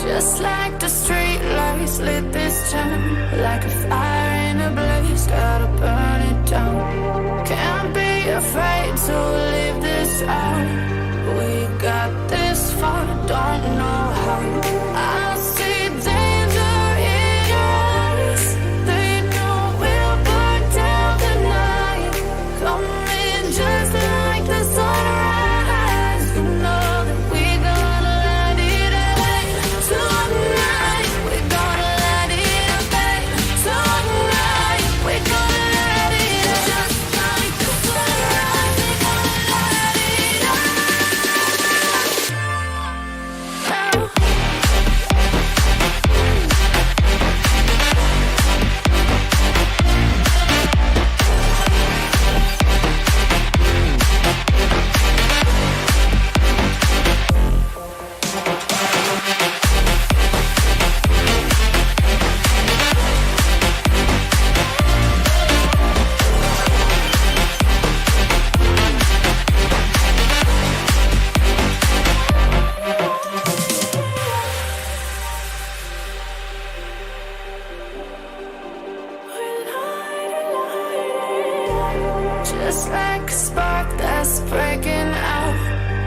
Just like the street lights lit this town, like a fire in a blaze, gotta burn it down. Can't be afraid to leave this out. We got this far, don't know how. I see danger in your eyes. They know we'll burn down the night. Coming just like the sunrise. You know that we're gonna light it up tonight. We're gonna light it up tonight. We're gonna light it up just like the sunrise. We're gonna light it up now. Just like a spark that's breaking out.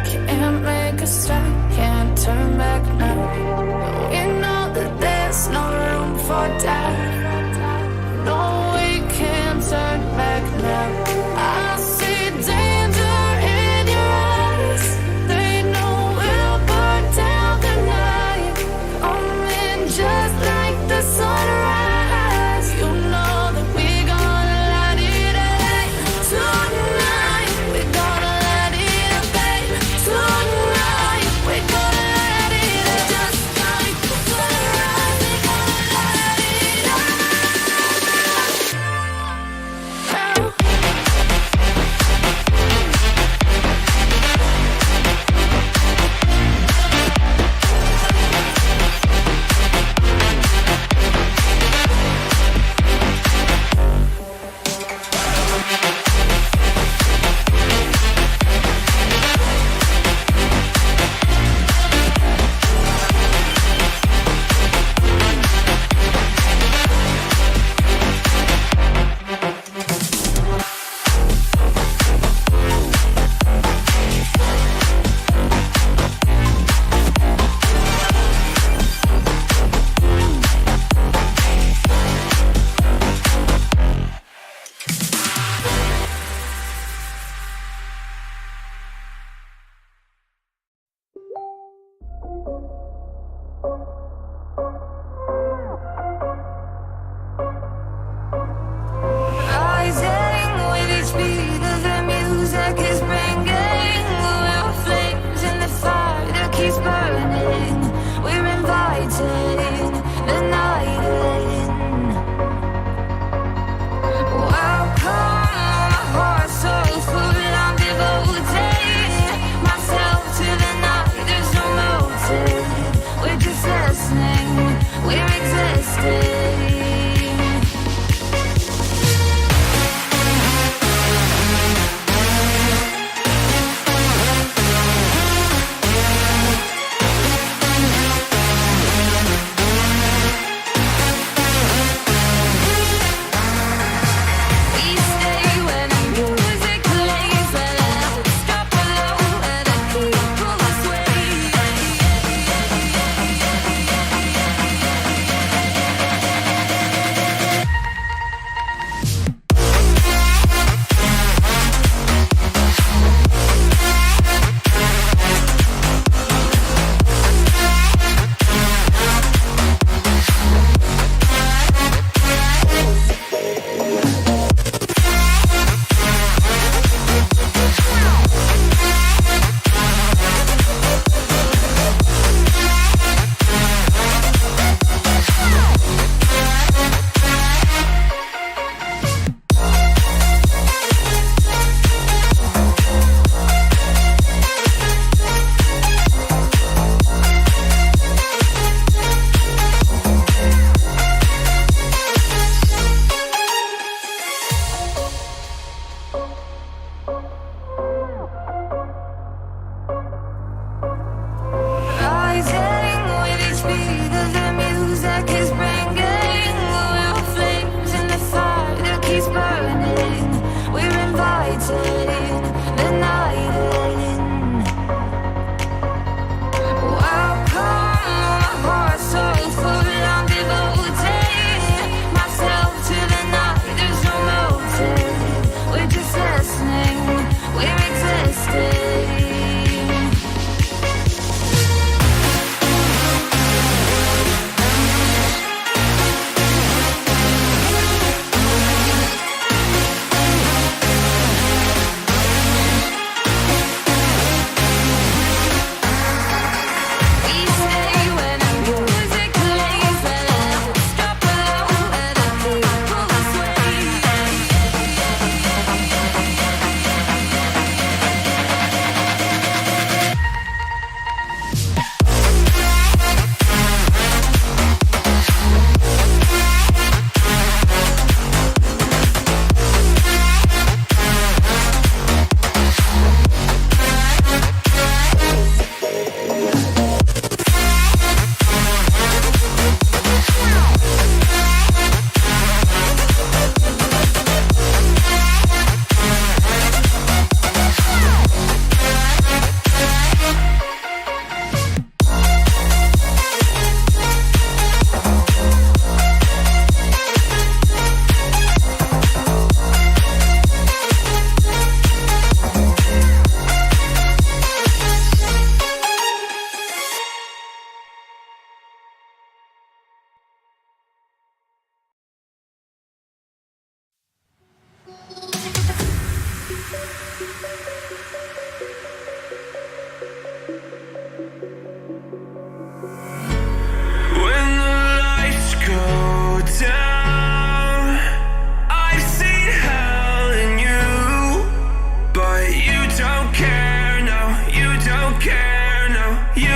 Can't make a stop, can't turn back now. We know that there's no room for doubt. No, we can't turn back now. I see danger in your eyes. They know we'll burn down the night. Coming just like the sunrise. You know that we're gonna light it up tonight. We're gonna light it up tonight. We're gonna light it up just like the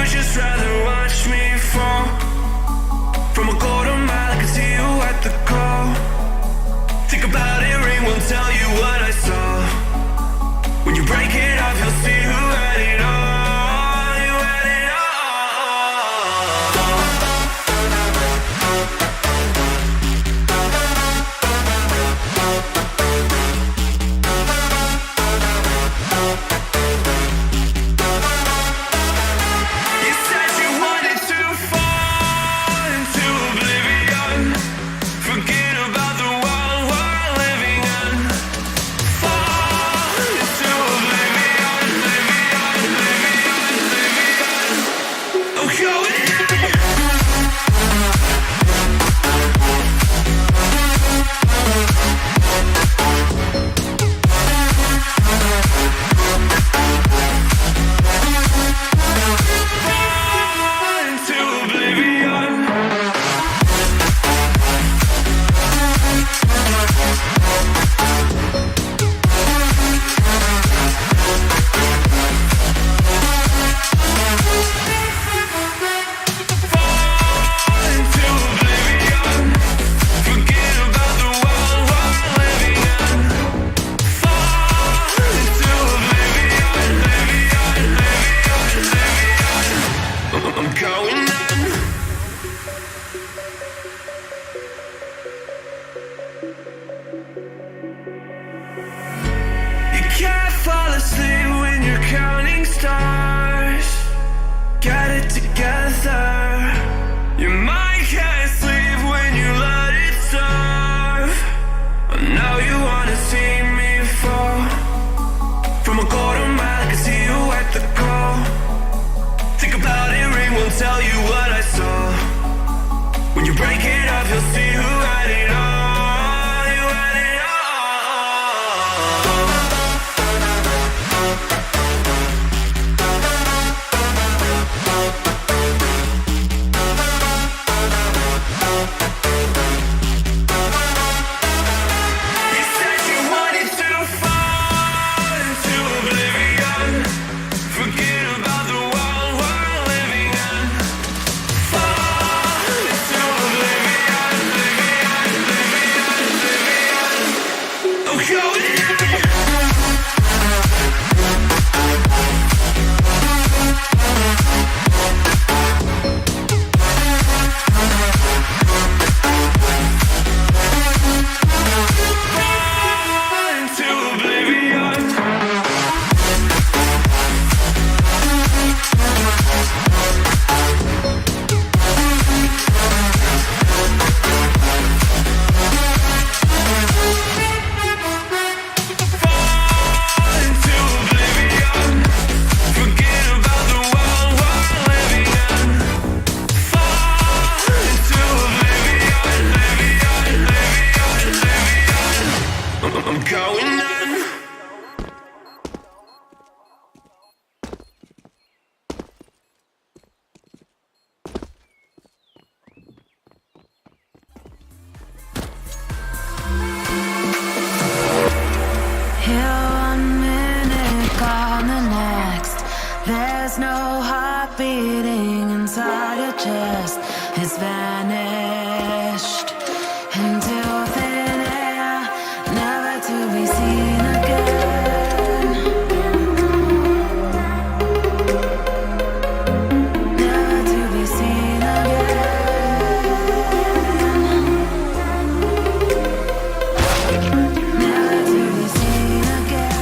just rather watch me fall. From a quarter mile, I can see you at the call. Think about it, ring won't tell you what I saw. When you break it off, you'll see who had it all. You had it all. You said you wanted to fall into oblivion. Forget about the world we're living in. Fall into oblivion, oblivion, oblivion, oblivion. I'm going in. Fall into oblivion. Fall into oblivion. Forget about the world we're living in. Fall into oblivion, oblivion, oblivion, oblivion. I'm going in. You can't fall asleep when you're counting stars. Get it together. Your mind can't sleep when you let it serve. Now you wanna see me fall. From a quarter mile, I can see you at the call. Think about it, ring won't tell you what I saw. When you break it off, you'll see who had it all. You had it all. You said you wanted to fall into oblivion. Forget about the world we're living in. Fall into oblivion, oblivion, oblivion, oblivion. I'm going in. Fall into oblivion. Fall into oblivion. Forget about the world we're living in. Fall into oblivion, oblivion, oblivion, oblivion. I'm going in. Here one minute, gone the next. There's no heart beating inside your chest. It's vanished into thin air, never to be seen again. Never to be seen again. Never to be seen again.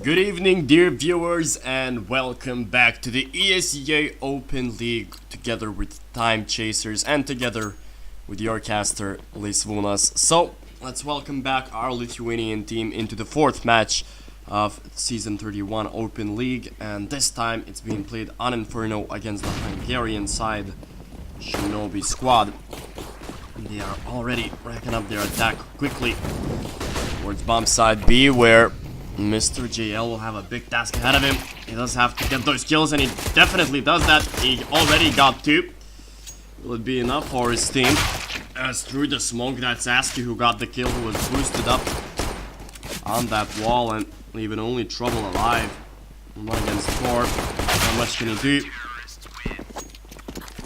Good evening, dear viewers, and welcome back to the ESEA Open League together with Timechasers and together with your caster Lisvunas. So let's welcome back our Lithuanian team into the fourth match of Season 31 Open League, and this time it's being played on Inferno against the Hungarian side Shinobi squad. They are already racking up their attack quickly towards bomb side B, where Mr. JL will have a big task ahead of him. He does have to get those kills, and he definitely does that. He already got 2. Will it be enough for his team? As through the smoke, that's Askew who got the kill, who was boosted up on that wall and leaving only Trouble alive. 1 against 4. How much can he do?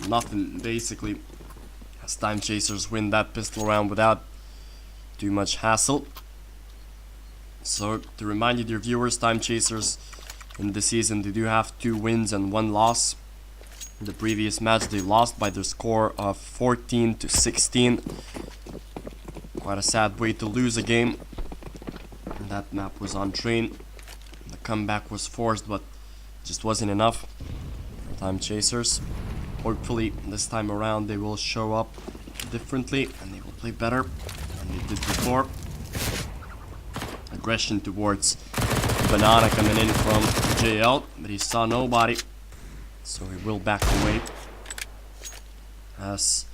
Nothing, basically. As Timechasers win that pistol round without too much hassle. So, to remind you, dear viewers, Timechasers in the season, they do have 2 wins and 1 loss. In the previous match, they lost by the score of 14-16. Quite a sad way to lose a game. And that map was on train. The comeback was forced, but just wasn't enough for Timechasers. Hopefully, this time around, they will show up differently and they will play better than they did before. Aggression towards Banana coming in from JL, but he saw nobody, so he will back away. As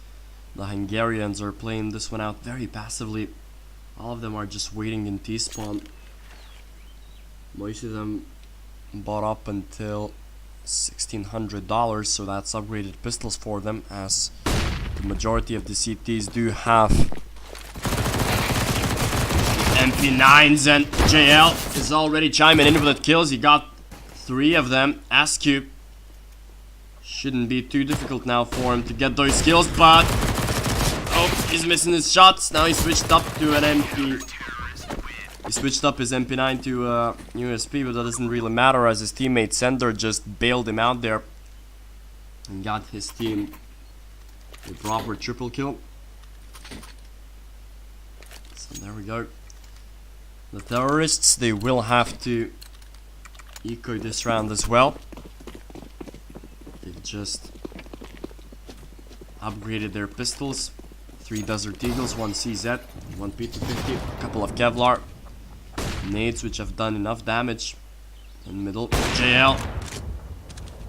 the Hungarians are playing this one out very passively. All of them are just waiting in T-spawn. Most of them bought up until $1,600, so that's upgraded pistols for them, as the majority of the CTs do have MP9s, and JL is already chiming in with the kills. He got 3 of them. Askew shouldn't be too difficult now for him to get those kills, but oh, he's missing his shots. Now he switched up to an MP. He switched up his MP9 to USP, but that doesn't really matter, as his teammate Sender just bailed him out there and got his team a proper triple kill. So there we go. The terrorists, they will have to eco this round as well. They've just upgraded their pistols. 3 Desert Eagles, 1 CZ, 1 P250, a couple of Kevlar nades which have done enough damage. In the middle, JL.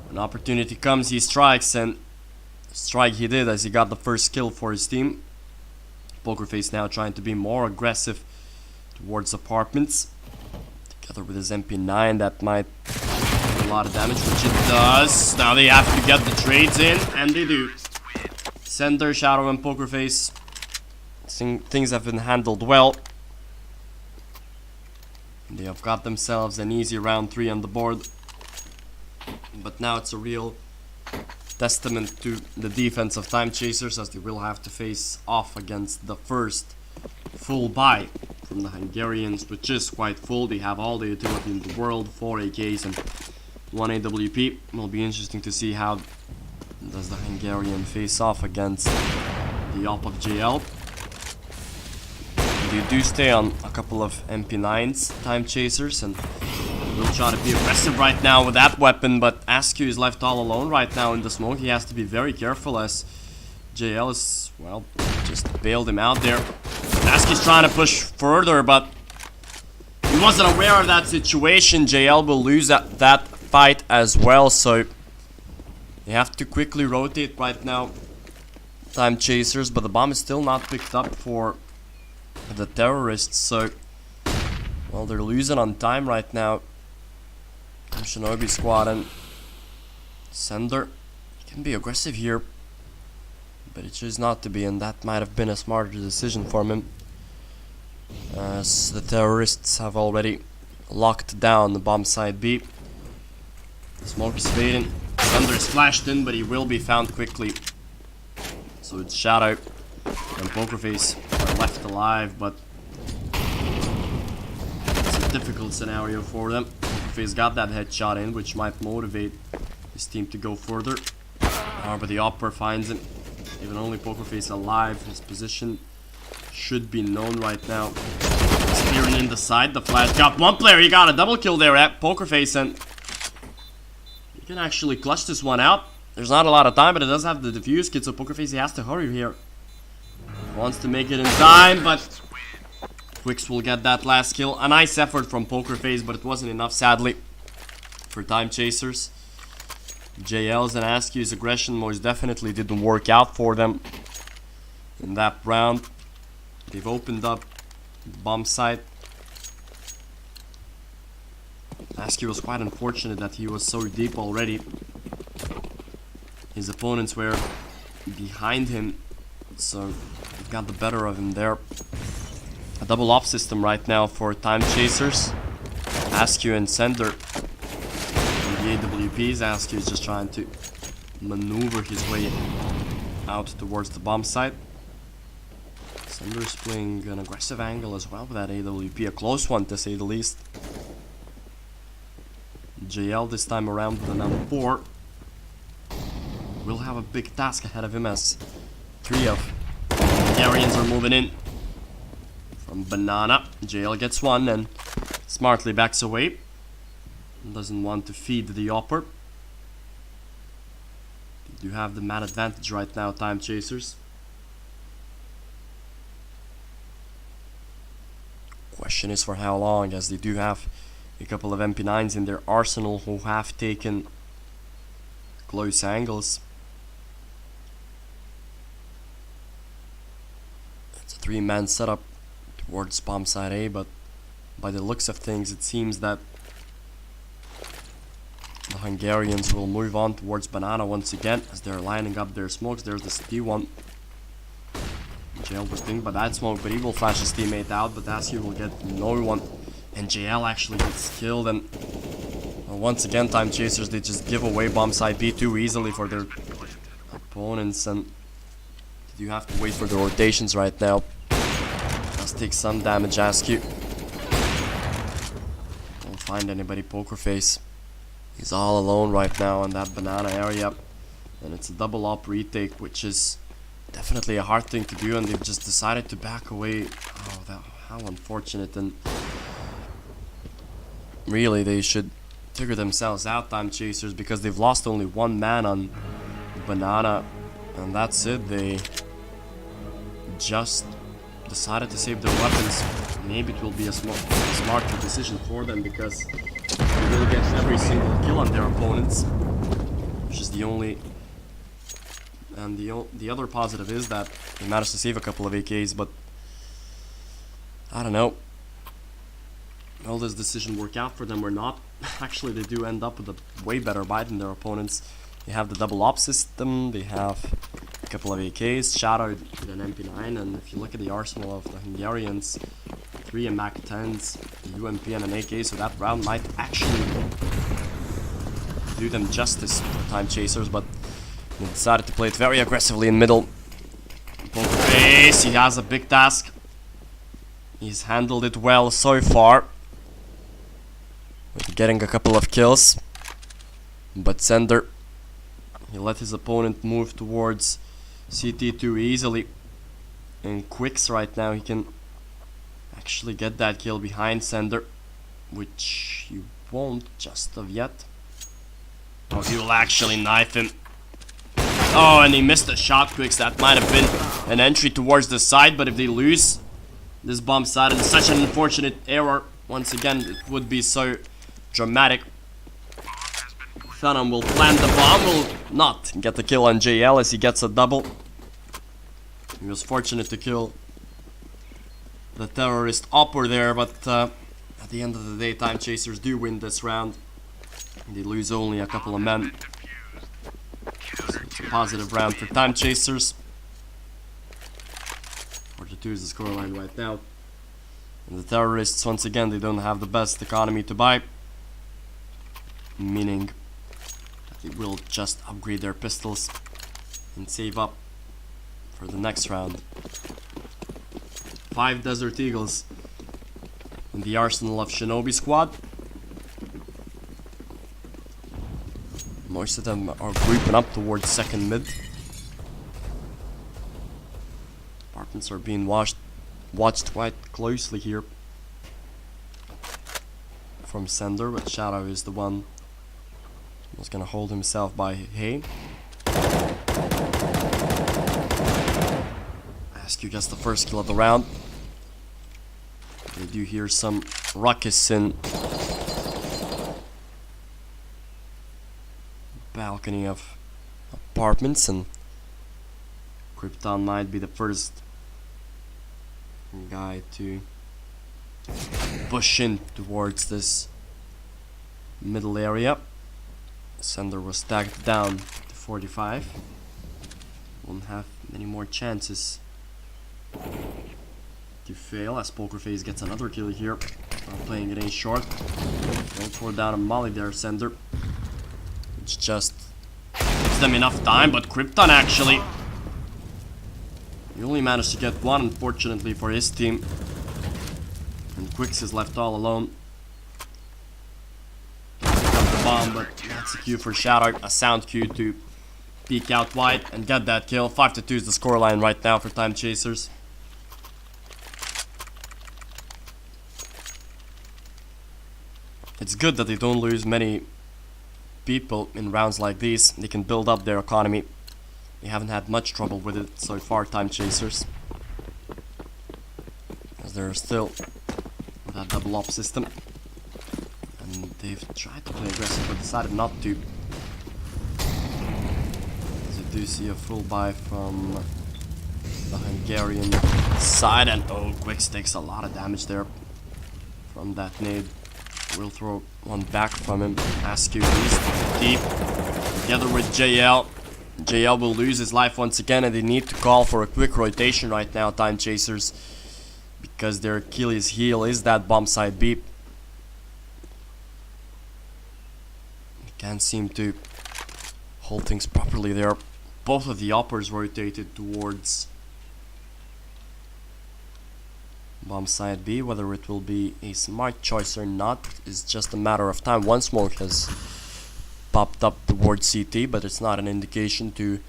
An opportunity comes, he strikes, and strike he did as he got the first kill for his team. Pokerface now trying to be more aggressive towards apartments. Together with his MP9, that might do a lot of damage, which it does. Now they have to get the trades in, and they do. Center, Shadow, and Pokerface. Things have been handled well. They have got themselves an easy round 3 on the board. But now it's a real testament to the defense of Timechasers, as they will have to face off against the first full buy from the Hungarians, which is quite full. They have all the utility in the world, 4 AKs and 1 AWP. Will be interesting to see how does the Hungarian face off against the op of JL. They do stay on a couple of MP9s, Timechasers, and will try to be aggressive right now with that weapon, but Askew is left all alone right now in the smoke. He has to be very careful as JL is, well, just bailed him out there. Askew's trying to push further, but he wasn't aware of that situation. JL will lose that fight as well, so they have to quickly rotate right now, Timechasers, but the bomb is still not picked up for the terrorists, so, well, they're losing on time right now. Shinobi squad and Sender, he can be aggressive here, but he chose not to be, and that might have been a smarter decision for him, as the terrorists have already locked down the bomb site B. The smoke is fading. Sender is flashed in, but he will be found quickly. So it's Shadow and Pokerface are left alive, but it's a difficult scenario for them. Pokerface got that headshot in, which might motivate his team to go further. However, the Opper finds him. Even only Pokerface alive, his position should be known right now. Spearing in the side, the flash got one player. He got a double kill there at Pokerface, and he can actually clutch this one out. There's not a lot of time, but it does have the defuse kit, so Pokerface, he has to hurry here. He wants to make it in time, but Quicks will get that last kill. A nice effort from Pokerface, but it wasn't enough, sadly, for Timechasers. JL's and Askew's aggression most definitely didn't work out for them in that round. They've opened up the bomb site. Askew was quite unfortunate that he was so deep already. His opponents were behind him, so he got the better of him there. A double op system right now for Timechasers. Askew and Sender. And the AWPs, Askew is just trying to maneuver his way out towards the bomb site. Sender is playing an aggressive angle as well with that AWP, a close one to say the least. JL this time around with the number 4 will have a big task ahead of him, as 3 of the Hungarians are moving in from Banana. JL gets one and smartly backs away. Doesn't want to feed the Opper. They do have the man advantage right now, Timechasers. Question is for how long, as they do have a couple of MP9s in their arsenal who have taken close angles. It's a 3-man setup towards bomb side A, but by the looks of things it seems that the Hungarians will move on towards Banana once again as they're lining up their smokes. There's the CT1. JL was dinged by that smoke, but he will flash his teammate out, but Askew will get no one. And JL actually gets killed, and well, once again Timechasers, they just give away bomb site B too easily for their opponents, and they do have to wait for the rotations right now. Let's take some damage, Askew. Won't find anybody. Pokerface, he's all alone right now in that Banana area, and it's a double op retake, which is definitely a hard thing to do, and they've just decided to back away. Oh, how unfortunate, and really they should figure themselves out, Timechasers, because they've lost only 1 man on Banana, and that's it. just decided to save their weapons. Maybe it will be a smarter decision for them, because they will get every single kill on their opponents, which is the only. And the other positive is that they managed to save a couple of AKs, but I don't know. Will this decision work out for them or not? Actually, they do end up with a way better buy than their opponents. They have the double op system, they have a couple of AKs, Shadow with an MP9, and if you look at the arsenal of the Hungarians, 3 MAC-10s, a UMP and an AK, so that round might actually do them justice for Timechasers, but they decided to play it very aggressively in middle. Poker face, he has a big task. He's handled it well so far, with getting a couple of kills. But Sender, he let his opponent move towards CT too easily. And Quicks right now, he can actually get that kill behind Sender, which he won't just of yet. Oh, he will actually knife him. Oh, and he missed a shot, Quicks. That might have been an entry towards the side, but if they lose this bomb side, and such an unfortunate error, once again, it would be so dramatic. Phantom will plant the bomb, will not get the kill on JL as he gets a double. He was fortunate to kill the terrorist upper there, but at the end of the day, Timechasers do win this round. They lose only a couple of men. So it's a positive round for Timechasers. 42 is the scoreline right now. And the terrorists, once again, they don't have the best economy to buy. Meaning that they will just upgrade their pistols and save up for the next round. 5 Desert Eagles in the arsenal of Shinobi squad. Most of them are grouping up towards second mid. Apartments are being watched quite closely here from Sender, but Shadow is the one who's gonna hold himself by Hay. Askew gets the first kill of the round. They do hear some ruckus in balcony of apartments, and Krypton might be the first guy to push in towards this middle area. Sender was stacked down to 45. Won't have many more chances to fail as Pokerface gets another kill here while playing it in short. Don't throw down a molly there, Sender. It's just gives them enough time, but Krypton actually, he only managed to get one, unfortunately for his team. And Quicks is left all alone. Got the bomb, but that's a cue for Shadow, a sound cue to peek out wide and get that kill. 5-2 is the scoreline right now for Timechasers. It's good that they don't lose many people in rounds like these. They can build up their economy. They haven't had much trouble with it so far, Timechasers, as they're still with that double op system, and they've tried to play aggressive but decided not to. As you do see a full buy from the Hungarian side, and oh, Quicks takes a lot of damage there from that nade. We'll throw one back from him. Askew is deep together with JL. JL will lose his life once again, and they need to call for a quick rotation right now, Timechasers, because their Achilles heel is that bomb side B. They can't seem to hold things properly there. Both of the uppers rotated towards bomb side B. Whether it will be a smart choice or not is just a matter of time. One smoke has popped up towards CT, but it's not an indication to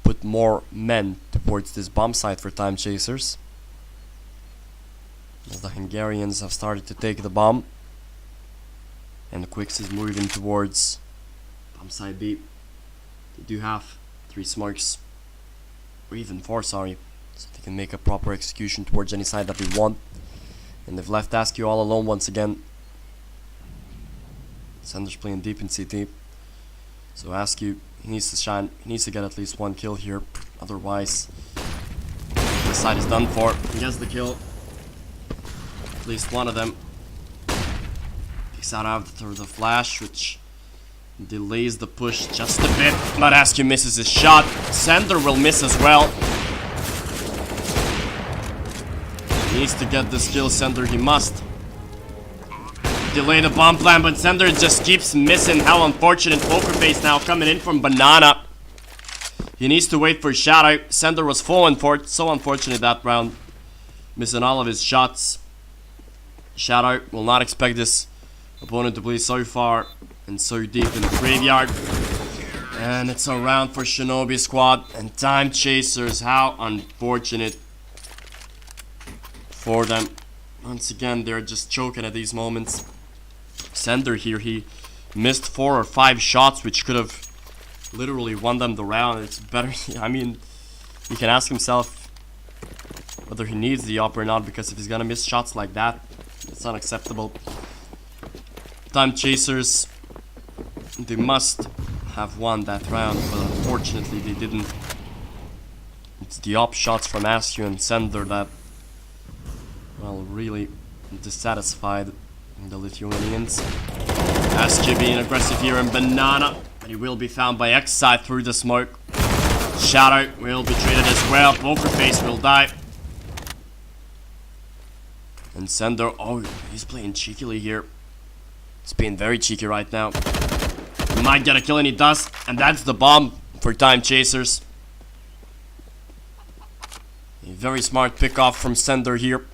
put more men towards this bomb site for Timechasers, as the Hungarians have started to take the bomb, and Quicks is moving towards bomb site B. They do have 3 smokes, or even 4, sorry, so they can make a proper execution towards any side that they want. And they've left Askew all alone once again. Sender's playing deep in CT. So Askew, he needs to shine. He needs to get at least one kill here. Otherwise, this side is done for. He gets the kill. At least one of them. Takes out after the flash, which delays the push just a bit. But Askew misses his shot. Sender will miss as well. He needs to get this kill, Sender. He must. Delay the bomb plan, but Sender just keeps missing. How unfortunate. Poker Face now coming in from Banana. He needs to wait for Shadow. Sender was falling for it. So unfortunate that round. Missing all of his shots. Shadow will not expect this opponent to play so far and so deep in the graveyard. And it's a round for Shinobi squad. And Timechasers, how unfortunate for them. Once again, they're just choking at these moments. Sender here, he missed 4 or 5 shots, which could have literally won them the round. It's better. I mean, he can ask himself whether he needs the up or not, because if he's gonna miss shots like that, it's unacceptable. Timechasers, they must have won that round, but unfortunately they didn't. It's the up shots from Askew and Sender that, well, really dissatisfied the Lithuanians. Askew being aggressive here in Banana, but he will be found by X-Side through the smoke. Shadow will be treated as well. Poker Face will die. And Sender, oh, he's playing cheekily here. He's being very cheeky right now. He might get a kill, and he does. And that's the bomb for Timechasers. A very smart pick off from Sender here.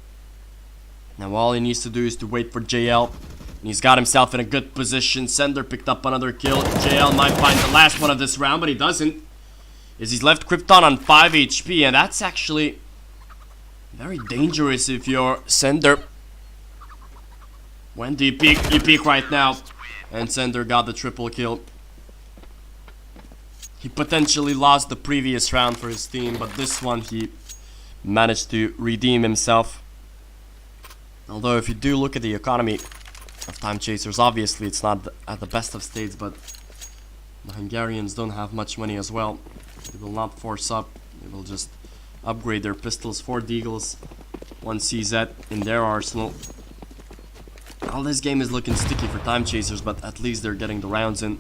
Now all he needs to do is to wait for JL. And he's got himself in a good position. Sender picked up another kill. JL might find the last one of this round, but he doesn't. As he's left Krypton on 5 HP, and that's actually very dangerous if you're Sender. When do you peek? You peek right now. And Sender got the triple kill. He potentially lost the previous round for his team, but this one he managed to redeem himself. Although if you do look at the economy of Timechasers, obviously it's not at the best of states, but the Hungarians don't have much money as well. They will not force up. They will just upgrade their pistols. 4 Deagles, 1 CZ in their arsenal. Well, this game is looking sticky for Timechasers, but at least they're getting the rounds in.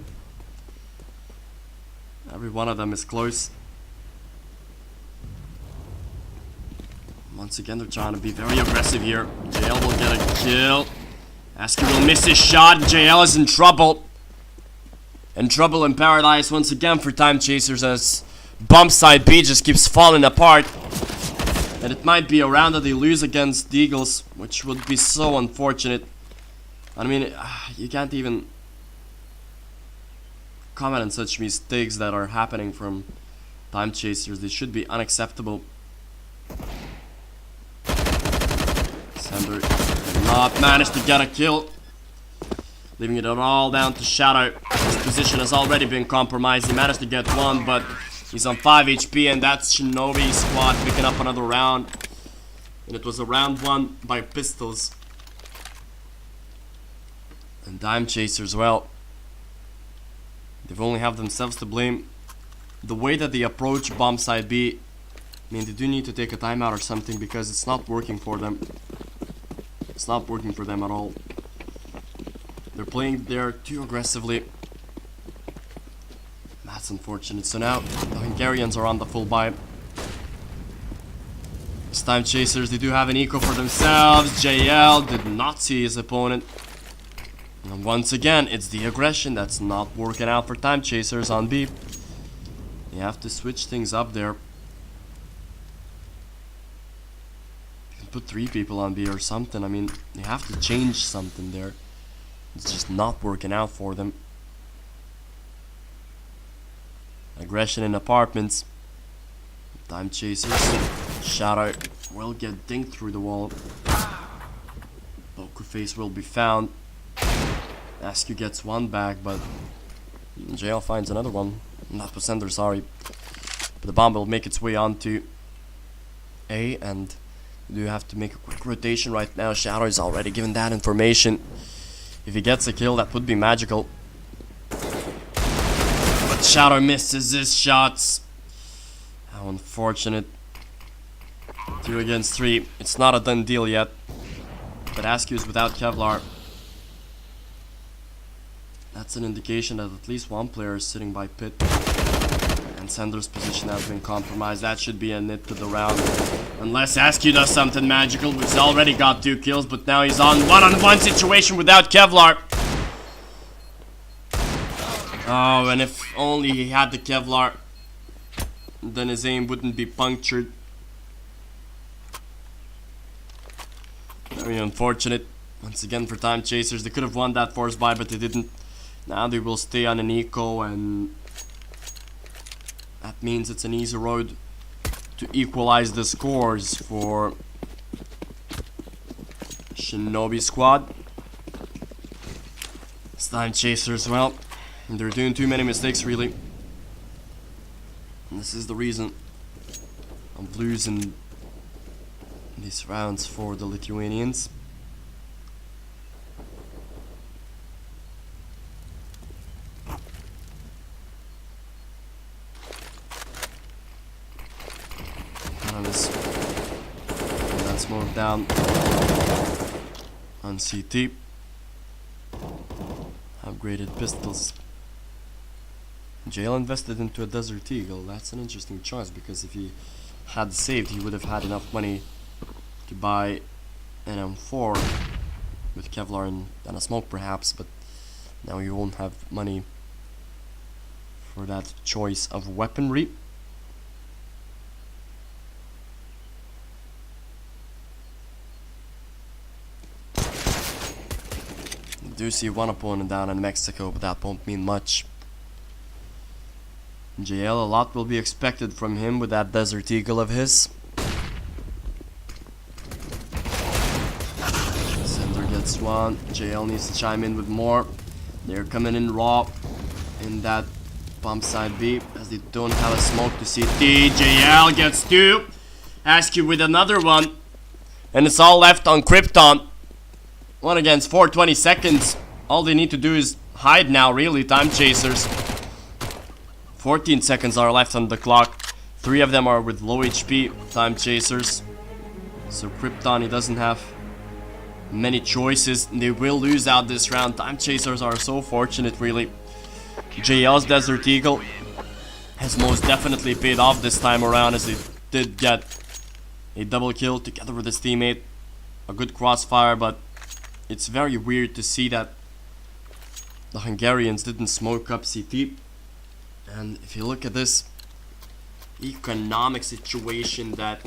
Every one of them is close. Once again, they're trying to be very aggressive here. JL will get a kill. Askew will miss his shot. JL is in trouble. In trouble in paradise once again for Timechasers, as bump side B just keeps falling apart. And it might be a round that they lose against the Eagles, which would be so unfortunate. I mean, you can't even comment on such mistakes that are happening from Timechasers. They should be unacceptable. Sender did not manage to get a kill, leaving it all down to Shadow. His position has already been compromised. He managed to get one, but he's on 5 HP, and that's Shinobi squad picking up another round. And it was a round won by pistols. And Timechasers, well, they've only have themselves to blame. The way that they approach bomb side B, I mean, they do need to take a timeout or something, because it's not working for them. It's not working for them at all. They're playing there too aggressively. That's unfortunate. So now the Hungarians are on the full buy. This Timechasers, they do have an eco for themselves. JL did not see his opponent. And once again, it's the aggression that's not working out for Timechasers on B. You have to switch things up there. You can put 3 people on B or something. I mean, you have to change something there. It's just not working out for them. Aggression in apartments. Timechasers. Shadow will get dinked through the wall. Poker Face will be found. Askew gets one back, but JL finds another one. Not for Sender, sorry. But the bomb will make its way onto A, and you do have to make a quick rotation right now. Shadow is already given that information. If he gets a kill, that would be magical. But Shadow misses his shots. How unfortunate. 2 against 3. It's not a done deal yet. But Askew is without Kevlar. That's an indication that at least one player is sitting by pit. And Sender's position has been compromised. That should be a nit to the round. Unless Askew does something magical. He's already got 2 kills, but now he's on one-on-one situation without Kevlar. Oh, and if only he had the Kevlar, then his aim wouldn't be punctured. Very unfortunate. Once again for Timechasers. They could have won that force buy, but they didn't. Now they will stay on an eco, and that means it's an easy road to equalize the scores for Shinobi squad. It's Timechasers, well, they're doing too many mistakes really. And this is the reason of losing these rounds for the Lithuanians. Let's move down on CT. Upgraded pistols. JL invested into a Desert Eagle. That's an interesting choice, because if he had saved, he would have had enough money to buy an M4 with Kevlar and a smoke perhaps, but now he won't have money for that choice of weaponry. Do see one opponent down in Mexico, but that won't mean much. JL, a lot will be expected from him with that Desert Eagle of his. Sender gets one. JL needs to chime in with more. They're coming in raw in that pump side B, as they don't have a smoke to CT. JL gets 2. Askew with another one. And it's all left on Krypton. 1 against 4, 20 seconds. All they need to do is hide now, really, Timechasers. 14 seconds are left on the clock. 3 of them are with low HP, Timechasers. So Krypton, he doesn't have many choices. They will lose out this round. Timechasers are so fortunate, really. JL's Desert Eagle has most definitely paid off this time around, as they did get a double kill together with his teammate. A good crossfire, but it's very weird to see that the Hungarians didn't smoke up CT. And if you look at this economic situation that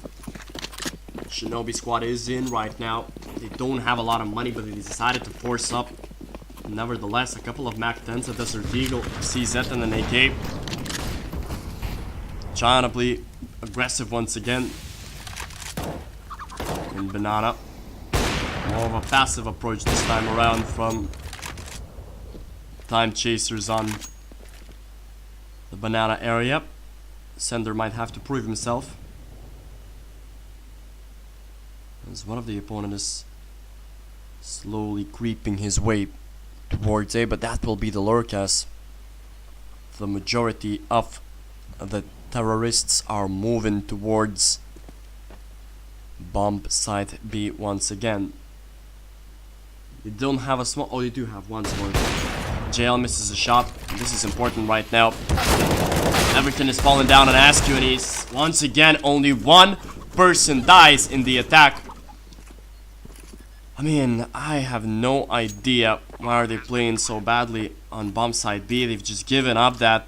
Shinobi squad is in right now, they don't have a lot of money, but they decided to force up. Nevertheless, a couple of Mac 10s, a Desert Eagle, CZ and an AK. Trying to play aggressive once again. And Banana. More of a passive approach this time around from Timechasers on the banana area. Sender might have to prove himself, as one of the opponents is slowly creeping his way towards A, but that will be the lurk, as the majority of the terrorists are moving towards bomb site B once again. They don't have a smoke. Oh, they do have one smoke. JL misses a shot. This is important right now. Everything is falling down on Askew, and he's once again only one person dies in the attack. I mean, I have no idea why are they playing so badly on bomb site B. They've just given up that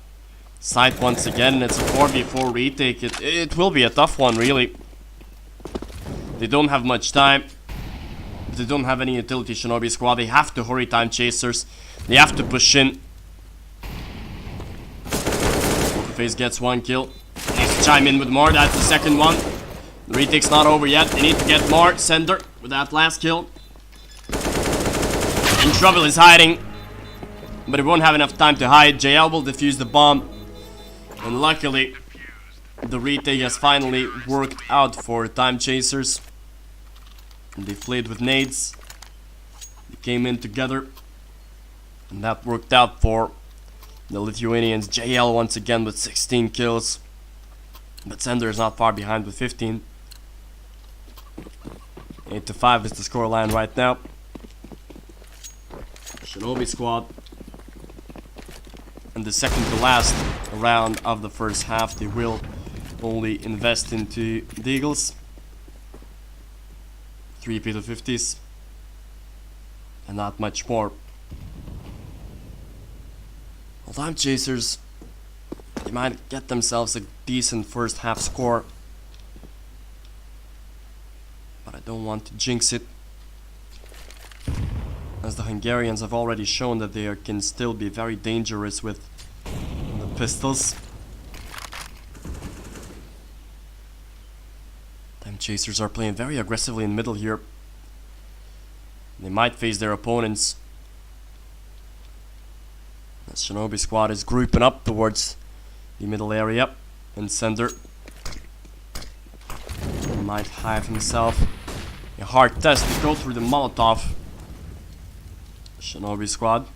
site once again, and it's a 4v4 retake. It will be a tough one, really. They don't have much time. They don't have any utility Shinobi squad. They have to hurry, Timechasers. They have to push in. Face gets 1 kill. Needs to chime in with more. That's the second one. The retake's not over yet. They need to get more. Sender with that last kill. In trouble is hiding, but he won't have enough time to hide. JL will defuse the bomb, and luckily the retake has finally worked out for Timechasers. And they played with nades. They came in together. And that worked out for the Lithuanians. JL once again with 16 kills. But Sender is not far behind with 15. 8-5 is the scoreline right now. Shinobi squad. And the second to last round of the first half, they will only invest into the Eagles. 3 P250s. And not much more. Well, Timechasers, they might get themselves a decent first half score. But I don't want to jinx it, as the Hungarians have already shown that they can still be very dangerous with the pistols. Timechasers are playing very aggressively in middle here. They might face their opponents. The Shinobi squad is grouping up towards the middle area, and Sender might have himself a hard test to go through the Molotov. Shinobi squad,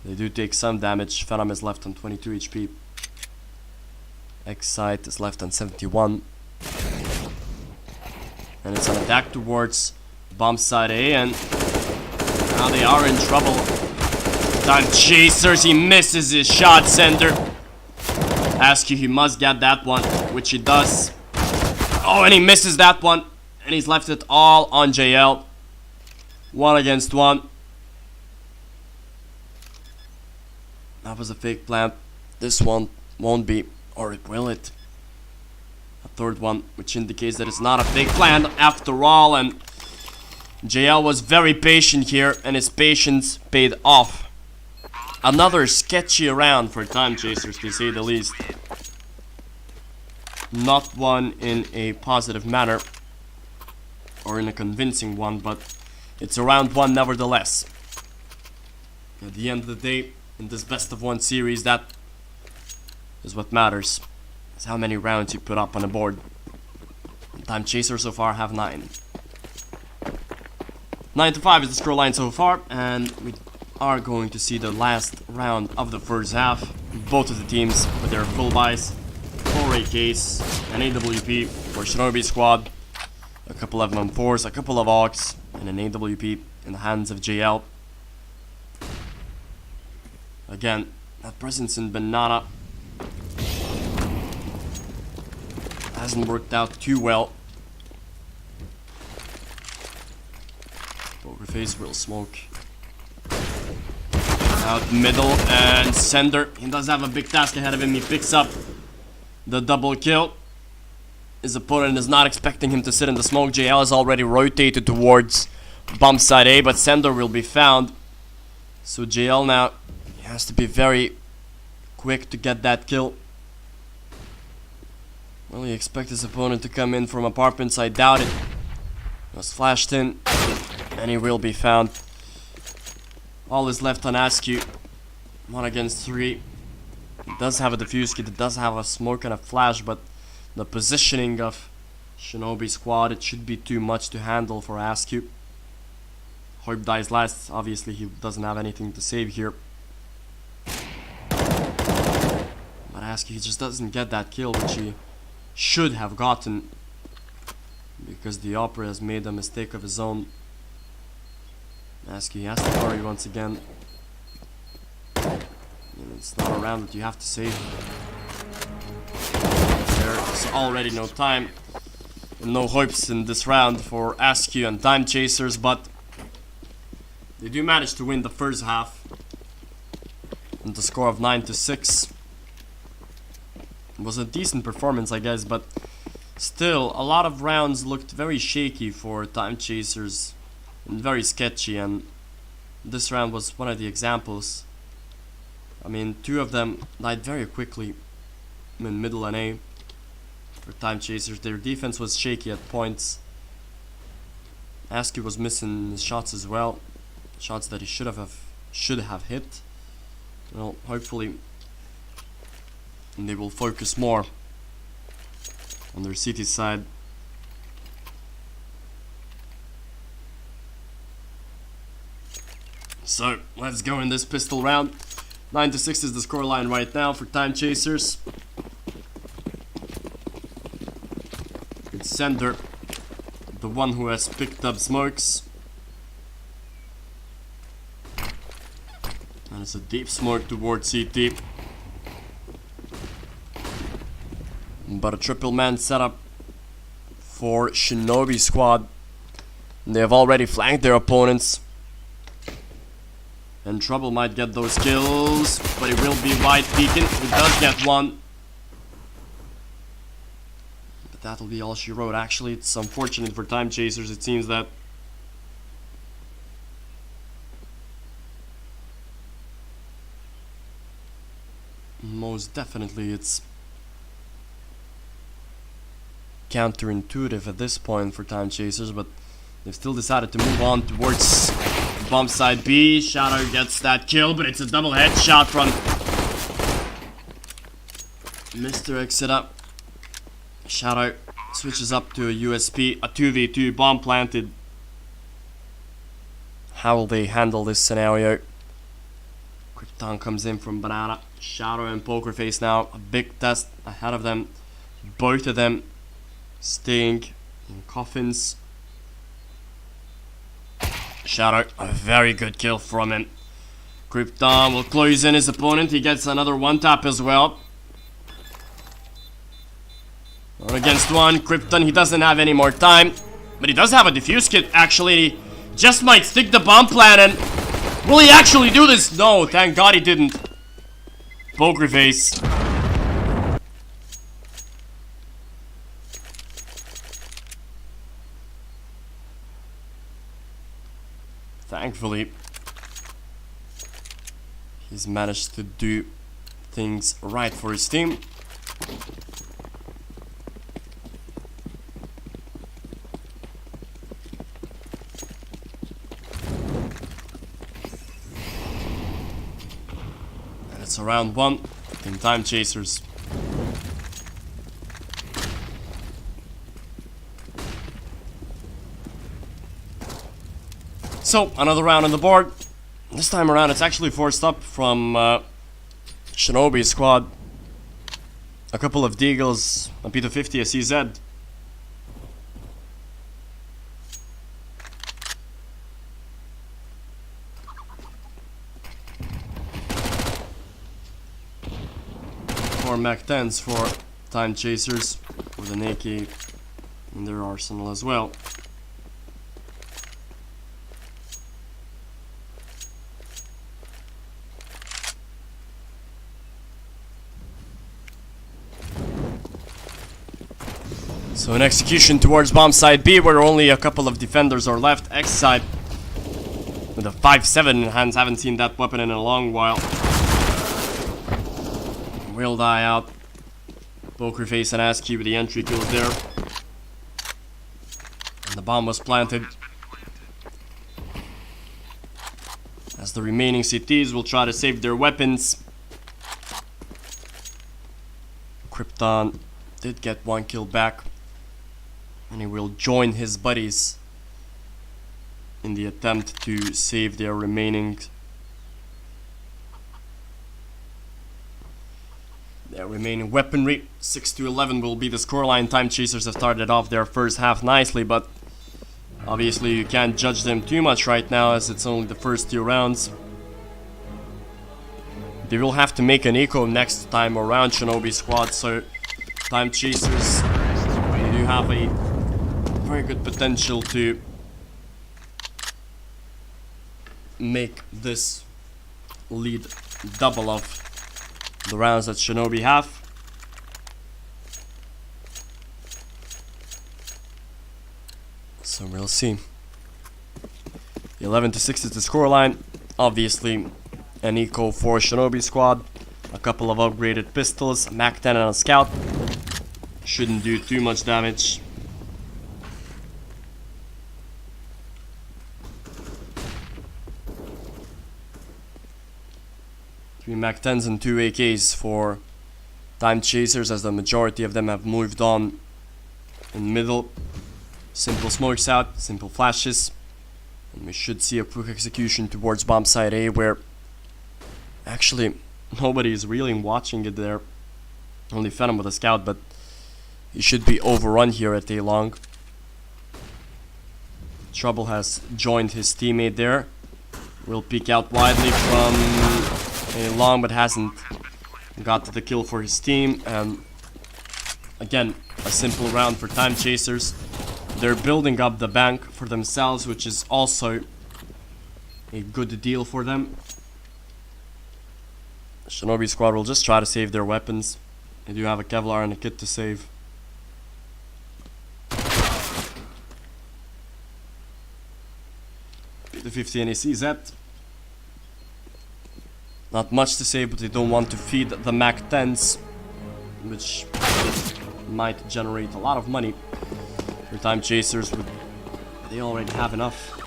they do take some damage. Phenom is left on 22 HP. Excite is left on 71. And it's an attack towards bomb side A, and now they are in trouble. Timechasers, he misses his shot. Sender, ask you, he must get that one, which he does. Oh, and he misses that one, and he's left it all on JL. 1 against 1. That was a fake plant. This one won't be, or it will it? A third one, which indicates that it's not a fake plant after all, and JL was very patient here, and his patience paid off. Another sketchy round for Timechasers, to say the least. Not one in a positive manner, or in a convincing one, but it's a round one nevertheless. At the end of the day, in this best of one series, that is what matters. It's how many rounds you put up on the board. Timechasers so far have 9. 9-5 is the scoreline so far, and we are going to see the last round of the first half. Both of the teams with their full buys, 4 AKs, an AWP for Shinobi squad, a couple of M4s, a couple of AUGs, and an AWP in the hands of JL. Again, that presence in Banana hasn't worked out too well. Poker face will smoke out middle, and Sender, he does have a big task ahead of him. He picks up the double kill. His opponent is not expecting him to sit in the smoke. JL is already rotated towards bomb side A, but Sender will be found. So JL now has to be very quick to get that kill. Well, he expects his opponent to come in from apartments. I doubt it. He was flashed in, and he will be found. All is left on Askew. 1 against 3. He does have a defuse kit, it does have a smoke and a flash, but the positioning of Shinobi squad, it should be too much to handle for Askew. Hope dies last. Obviously, he doesn't have anything to save here. But Askew, he just doesn't get that kill, which he should have gotten, because the Opera has made a mistake of his own. Askew, he has to hurry once again. And it's not a round that you have to save. There's already no time and no hopes in this round for Askew and Timechasers, but they do manage to win the first half and the score of 9-6. It was a decent performance, I guess, but still a lot of rounds looked very shaky for Timechasers and very sketchy, and this round was one of the examples. I mean, 2 of them died very quickly in middle and A for Timechasers. Their defense was shaky at points. Askew was missing his shots as well, shots that he should have hit. Well, hopefully they will focus more on their city side. So let's go in this pistol round. 9-6 is the scoreline right now for Timechasers. It's Sender, the one who has picked up smokes. And it's a deep smoke towards CT. But a triple man setup for Shinobi squad. They have already flanked their opponents. And Trouble might get those kills, but he will be wide peeking. He does get one. But that'll be all she wrote. Actually, it's unfortunate for Timechasers. It seems that most definitely it's counterintuitive at this point for Timechasers, but they've still decided to move on towards bomb side B. Shadow gets that kill, but it's a double headshot from Mr. ESEA. Shadow switches up to a USP, a 2v2 bomb planted. How will they handle this scenario? Krypton comes in from Banana. Shadow and Poker Face now. A big test ahead of them. Both of them staying in coffins. Shadow, a very good kill from him. Krypton will close in his opponent. He gets another one tap as well. 1 against 1. Krypton, he doesn't have any more time, but he does have a defuse kit actually. He just might stick the bomb plan, and will he actually do this? No, thank God he didn't. Poker Face. Thankfully, he's managed to do things right for his team. And it's around 1 in Timechasers. So, another round on the board. This time around, it's actually forced up from Shinobi squad. A couple of Deagles, a P250, a CZ. Four Mac-10s for Timechasers, with an AK in their arsenal as well. So an execution towards bomb side B, where only a couple of defenders are left. X side with a 5.7 in hands. Haven't seen that weapon in a long while. Will die out. Poker Face and ASCII with the entry kills there. And the bomb was planted. As the remaining CTs will try to save their weapons. Krypton did get 1 kill back. And he will join his buddies in the attempt to save their remaining weaponry. 6-11 will be the scoreline. Timechasers have started off their first half nicely, but obviously you can't judge them too much right now as it's only the first 2 rounds. They will have to make an eco next time around, Shinobi squad, so Timechasers, they do have a very good potential to make this lead double of the rounds that Shinobi have. So we'll see. 11-6 is the scoreline. Obviously, an eco for Shinobi squad. A couple of upgraded pistols, a Mac-10 and a Scout. Shouldn't do too much damage. Three Mac-10s and 2 AKs for Timechasers, as the majority of them have moved on in middle. Simple smokes out, simple flashes. And we should see a quick execution towards bomb site A, where actually nobody is really watching it there. Only Phantom with a scout, but he should be overrun here at A long. Trouble has joined his teammate there. Will peek out widely from A long, but hasn't got to the kill for his team. And again, a simple round for Timechasers. They're building up the bank for themselves, which is also a good deal for them. Shinobi squad will just try to save their weapons. They do have a Kevlar and a kit to save. The 50 ESEA. Not much to save, but they don't want to feed the Mac 10s, which might generate a lot of money. For Timechasers, they already have enough.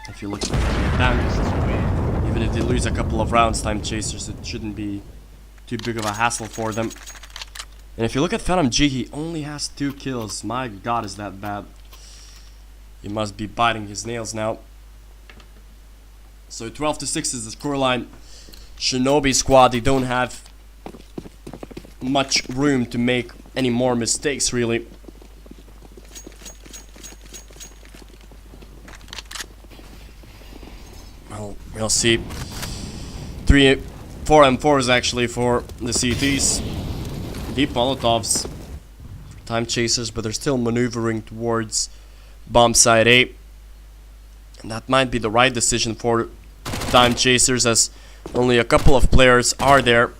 If you look at the bank, even if they lose a couple of rounds, Timechasers, it shouldn't be too big of a hassle for them. And if you look at Phantom G, he only has 2 kills. My god, is that bad. He must be biting his nails now. So 12-6 is the scoreline. Shinobi squad, they don't have much room to make any more mistakes, really. Well, we'll see. 4 M4s actually for the CTs. Deep Molotovs for Timechasers, but they're still maneuvering towards bomb site A. And that might be the right decision for Timechasers, as only a couple of players are there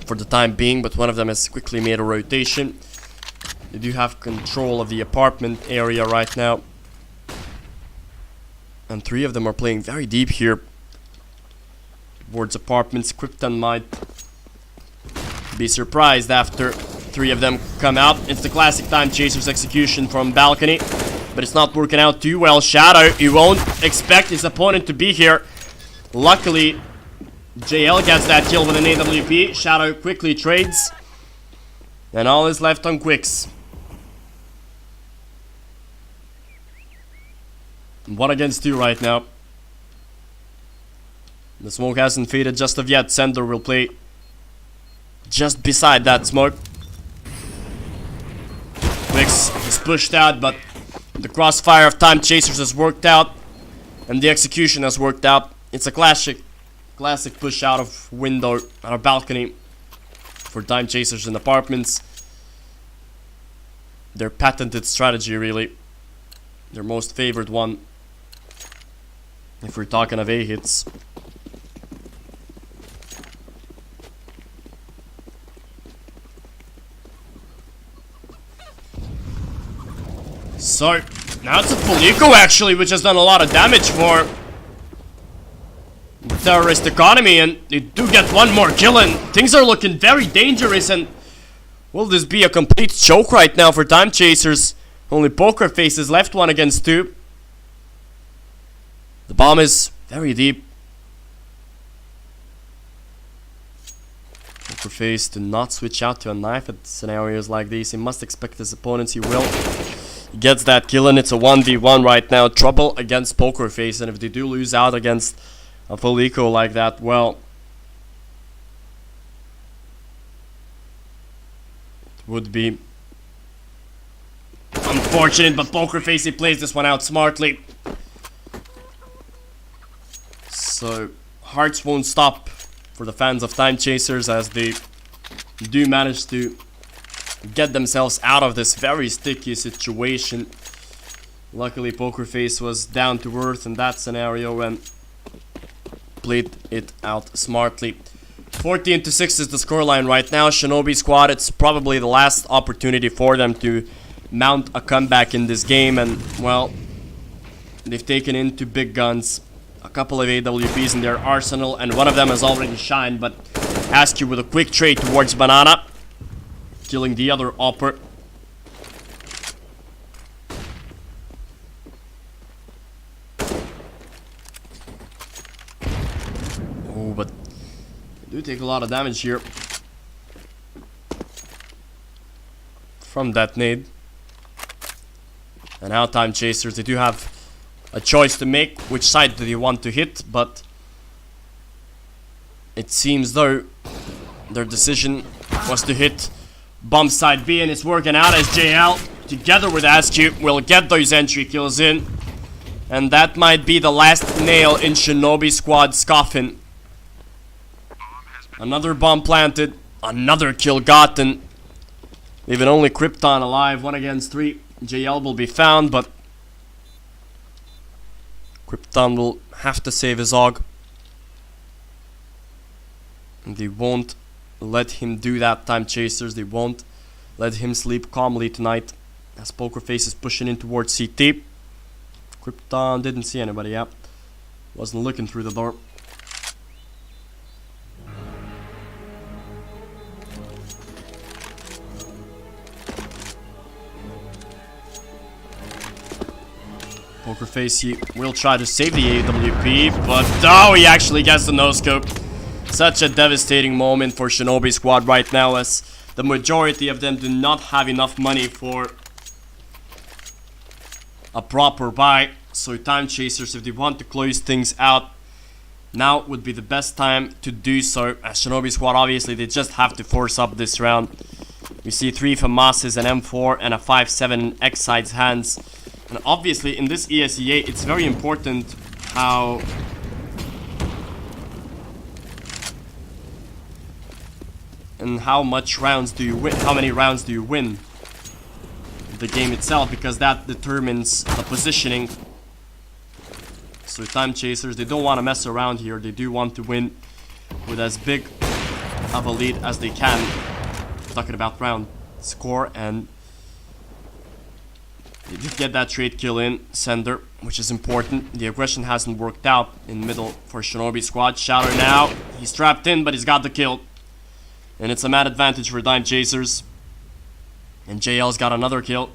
for the time being, but one of them has quickly made a rotation. They do have control of the apartment area right now. And 3 of them are playing very deep here towards apartments. Krypton might be surprised after 3 of them come out. It's the classic Timechasers execution from balcony, but it's not working out too well. Shadow, he won't expect his opponent to be here. Luckily, JL gets that kill with an AWP. Shadow quickly trades, and all is left on Quicks. 1 against 2 right now. The smoke hasn't faded just of yet. Sender will play just beside that smoke. Quicks is pushed out, but the crossfire of Timechasers has worked out, and the execution has worked out. It's a classic push out of window, out of balcony for Timechasers in apartments. Their patented strategy, really. Their most favored one, if we're talking of A hits. So, now it's a full eco actually, which has done a lot of damage for the terrorist economy, and they do get 1 more kill, and things are looking very dangerous. And will this be a complete choke right now for Timechasers? Only Poker Face is left 1 against 2. The bomb is very deep. Poker Face to not switch out to a knife at scenarios like these. He must expect his opponents. He will. He gets that kill, and it's a 1v1 right now. Trouble against Poker Face, and if they do lose out against a full eco like that, well, it would be unfortunate, but Poker Face, he plays this one out smartly. So hearts won't stop for the fans of Timechasers, as they do manage to get themselves out of this very sticky situation. Luckily, Poker Face was down to earth in that scenario and played it out smartly. 14-6 is the scoreline right now. Shinobi squad, it's probably the last opportunity for them to mount a comeback in this game, and well, they've taken in 2 big guns, a couple of AWPs in their arsenal, and one of them has already shined, but Askew with a quick trade towards Banana, killing the other Opper. Oh, but they do take a lot of damage here from that nade. And now Time Chasers, they do have a choice to make. Which side do they want to hit? But it seems though their decision was to hit bomb side B, and it's working out as JL together with SQ will get those entry kills in. And that might be the last nail in Shinobi squad's coffin. Another bomb planted, another kill gotten. Leaving only Krypton alive, 1 against 3. JL will be found, but Krypton will have to save his AUG. And they won't let him do that, Time Chasers. They won't let him sleep calmly tonight. As Pokerface is pushing in towards CT. Krypton didn't see anybody yet. Wasn't looking through the door. Pokerface, he will try to save the AWP, but oh, he actually gets the no-scope. Such a devastating moment for Shinobi squad right now, as the majority of them do not have enough money for a proper buy. So Time Chasers, if they want to close things out, now would be the best time to do so. As Shinobi squad, obviously, they just have to force up this round. We see 3 FAMASes, an M4, and a 5.7 in X-Side's hands. And obviously, in this ESEA, it's very important how much rounds do you win, how many rounds do you win the game itself, because that determines the positioning. So Time Chasers, they don't want to mess around here. They do want to win with as big of a lead as they can. Talking about round score, and they did get that trade kill in Sender, which is important. The aggression hasn't worked out in middle for Shinobi squad. Shatter now, he's trapped in, but he's got the kill. And it's a mad advantage for Time Chasers. And JL's got another kill.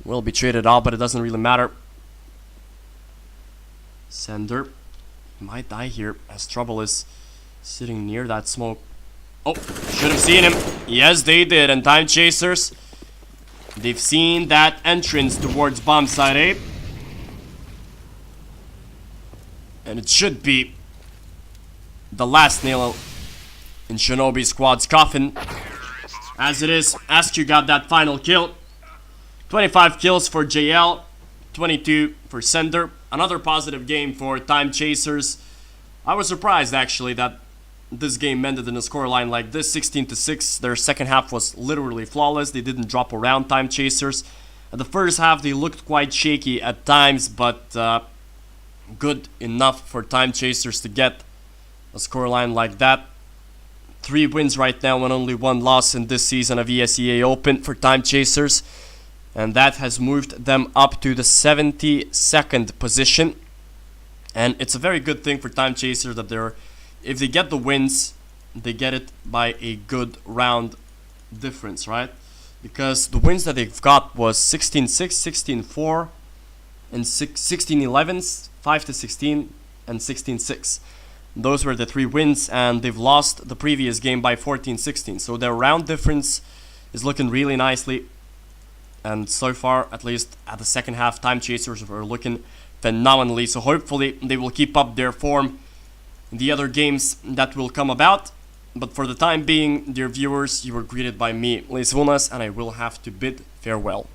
Will be traded out, but it doesn't really matter. Sender might die here, as Trouble is sitting near that smoke. Oh, should have seen him. Yes, they did. And Time Chasers, they've seen that entrance towards bomb site A. And it should be the last nail in Shinobi squad's coffin. As it is, SQ got that final kill. 25 kills for JL, 22 for Sender. Another positive game for Time Chasers. I was surprised actually that this game ended in a scoreline like this, 16-6. Their second half was literally flawless. They didn't drop around, Time Chasers. At the first half, they looked quite shaky at times, but good enough for Time Chasers to get a scoreline like that. 3 wins right now and only 1 loss in this season of ESEA Open for Time Chasers. And that has moved them up to the 72nd position. And it's a very good thing for Time Chasers that they're, if they get the wins, they get it by a good round difference, right? Because the wins that they've got was 16-6, 16-4, and 16-11, 5-16, and 16-6. Those were the 3 wins, and they've lost the previous game by 14-16. So their round difference is looking really nicely. And so far, at least at the second half, Time Chasers are looking phenomenally. So hopefully they will keep up their form in the other games that will come about. But for the time being, dear viewers, you were greeted by me, ESEA, and I will have to bid farewell.